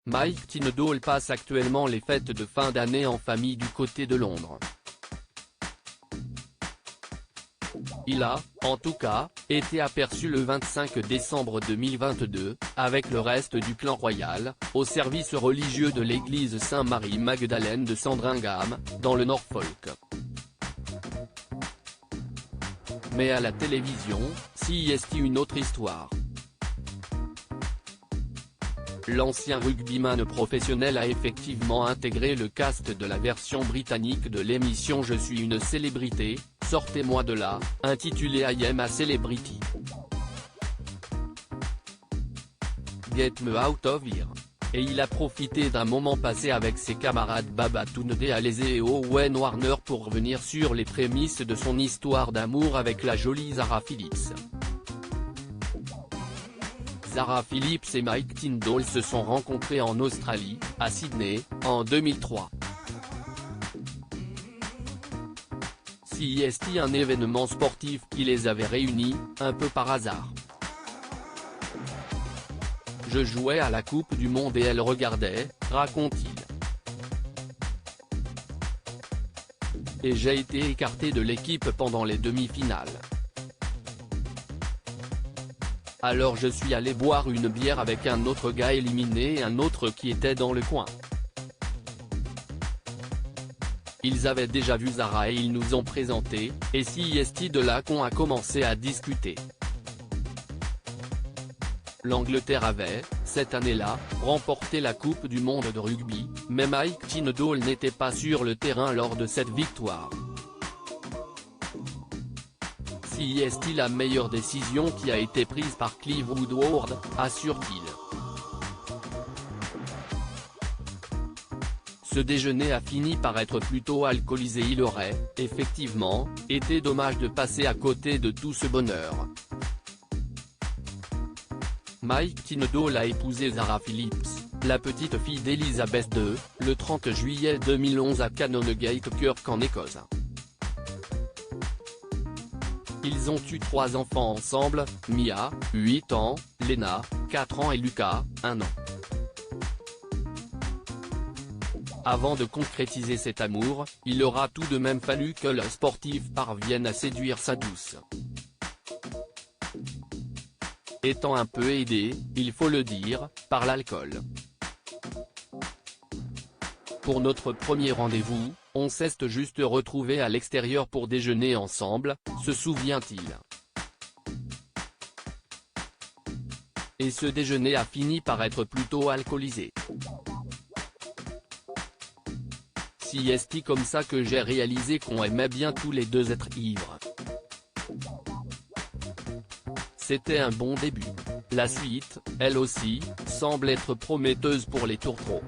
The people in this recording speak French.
Mike Tindall passe actuellement les fêtes de fin d'année en famille du côté de Londres. Il a, en tout cas, été aperçu le 25 décembre 2022, avec le reste du clan royal, au service religieux de l'église Saint-Marie-Magdalène de Sandringham, dans le Norfolk. Mais à la télévision, c'est une autre histoire. L'ancien rugbyman professionnel a effectivement intégré le cast de la version britannique de l'émission Je suis une célébrité, sortez-moi de là, intitulée I am a celebrity. Get me out of here. Et il a profité d'un moment passé avec ses camarades Babatunde Alese et Owen Warner pour revenir sur les prémices de son histoire d'amour avec la jolie Zara Phillips. Zara Phillips et Mike Tindall se sont rencontrés en Australie, à Sydney, en 2003. C'est un événement sportif qui les avait réunis, un peu par hasard. Je jouais à la Coupe du Monde et elle regardait, raconte-t-il. Et j'ai été écarté de l'équipe pendant les demi-finales. Alors je suis allé boire une bière avec un autre gars éliminé et un autre qui était dans le coin. Ils avaient déjà vu Zara et ils nous ont présenté, et c'est de là qu'on a commencé à discuter. L'Angleterre avait, cette année-là, remporté la Coupe du Monde de rugby, mais Mike Tindall n'était pas sur le terrain lors de cette victoire. C'est la meilleure décision qui a été prise par Clive Woodward, assure-t-il. Ce déjeuner a fini par être plutôt alcoolisé. Il aurait, effectivement, été dommage de passer à côté de tout ce bonheur. Mike Tindall a épousé Zara Phillips, la petite fille d'Elizabeth II, le 30 juillet 2011 à Canongate Kirk en Écosse. Ils ont eu 3 enfants ensemble, Mia, 8 ans, Lena, 4 ans et Lucas, 1 an. Avant de concrétiser cet amour, il aura tout de même fallu que le sportif parvienne à séduire sa douce. Étant un peu aidé, il faut le dire, par l'alcool. Pour notre premier rendez-vous, on s'est juste retrouvés à l'extérieur pour déjeuner ensemble, se souvient-il. Et ce déjeuner a fini par être plutôt alcoolisé. C'est comme ça que j'ai réalisé qu'on aimait bien tous les deux être ivres. C'était un bon début. La suite, elle aussi, semble être prometteuse pour les tourtereaux.